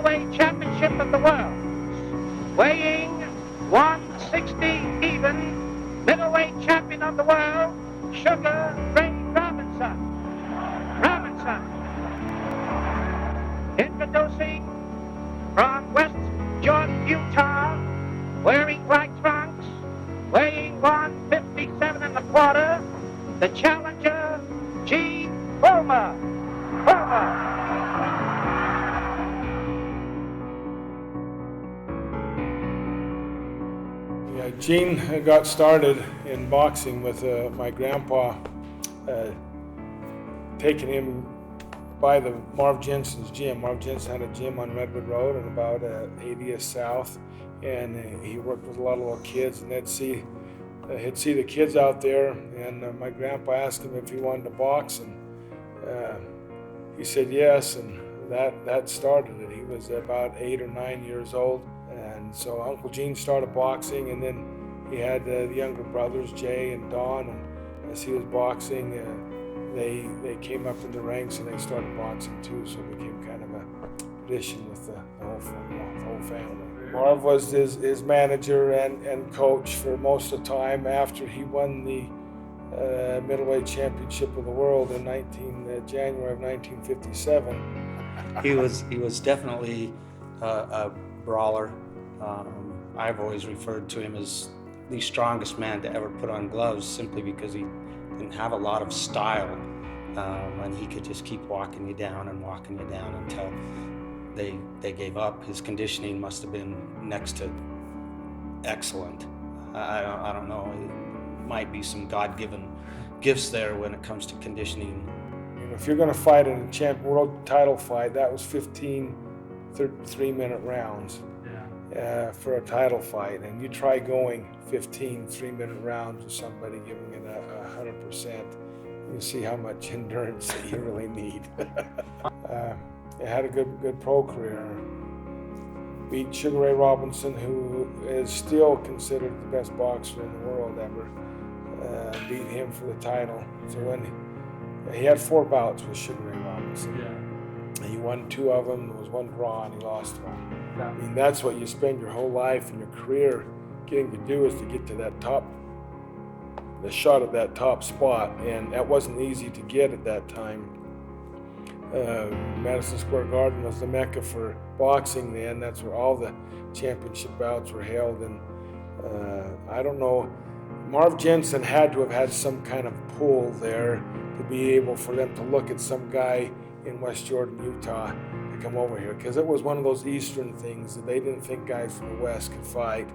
middleweight championship of the world, weighing 160 even, middleweight champion of the world, Sugar Ray Robinson. Introducing from West Jordan, Utah, wearing white trunks, weighing 157 and a quarter, the challenger, Fullmer. Yeah, Gene got started in boxing with my grandpa taking him by the Marv Jensen's gym. Marv Jensen had a gym on Redwood Road and about 80th South, and he worked with a lot of little kids, and he'd see the kids out there, and my grandpa asked him if he wanted to box, and he said yes, and that started it. He was about 8 or 9 years old, and so Uncle Gene started boxing, and then he had the younger brothers, Jay and Don, and as he was boxing, they came up in the ranks and they started boxing too, so it became kind of a tradition with the whole family. Marv was his manager and coach for most of the time after he won the middleweight championship of the world in January of 1957. He was definitely a brawler. I've always referred to him as the strongest man to ever put on gloves, simply because he didn't have a lot of style, and he could just keep walking you down until they gave up. His conditioning must have been next to excellent. I don't know. It might be some God-given gifts there when it comes to conditioning. You know, if you're going to fight in a world title fight, that was 15 3-minute rounds for a title fight, and you try going 15 3-minute rounds with somebody giving it 100%, you see how much endurance that you really need. He had a good pro career. Beat Sugar Ray Robinson, who is still considered the best boxer in the world ever. Beat him for the title. So when he had 4 bouts with Sugar Ray Robinson, and he won 2 of them. There was 1 draw, and he lost 1. I mean, that's what you spend your whole life and your career getting to do, is to get to the shot at that top spot, and that wasn't easy to get at that time. Madison Square Garden was the mecca for boxing then. That's where all the championship bouts were held, and I don't know, Marv Jensen had to have had some kind of pull there to be able for them to look at some guy in West Jordan, Utah, to come over here, because it was one of those Eastern things that they didn't think guys from the West could fight.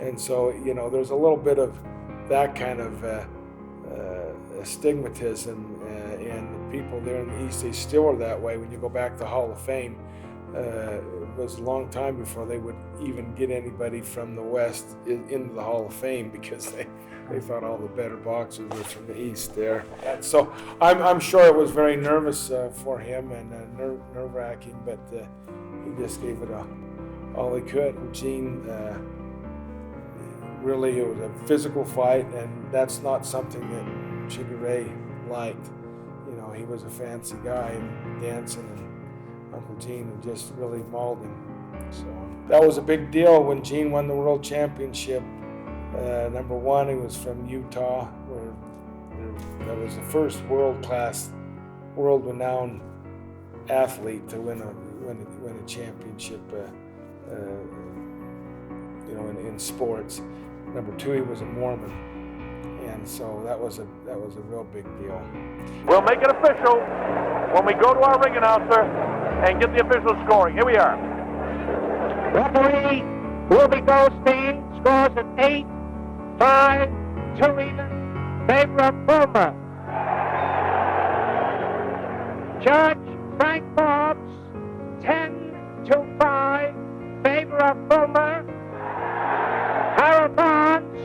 And so, you know, there's a little bit of that kind of stigmatism, and the people there in the East, they still are that way. When you go back to the Hall of Fame, it was a long time before they would even get anybody from the West into the Hall of Fame, because they thought all the better boxers were from the East there. And so I'm sure it was very nervous for him, and nerve-wracking, but he just gave it all he could. Gene, really, it was a physical fight, and that's not something that Sugar Ray liked. You know, he was a fancy guy and dancing, and Uncle Gene had just really mauled him. So that was a big deal when Gene won the world championship. Number 1, he was from Utah, where that was the first world-class, world-renowned athlete to win a championship, you know, in sports. Number 2, he was a Mormon, and so that was a real big deal. We'll make it official when we go to our ring announcer and get the official scoring. Here we are. Referee Ruby Goldstein scores at 8-5, 2 even, favor of Fullmer. Judge Frank Forbes, 10-5, favor of Fullmer. Harold Barnes,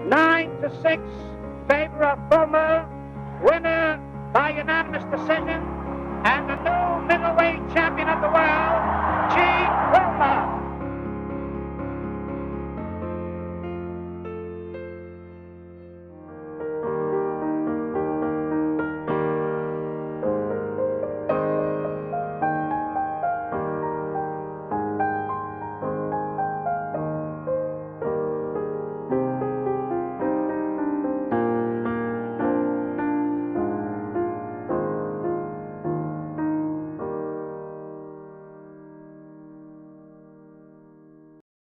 9-6, favor of Fullmer. Winner by unanimous decision.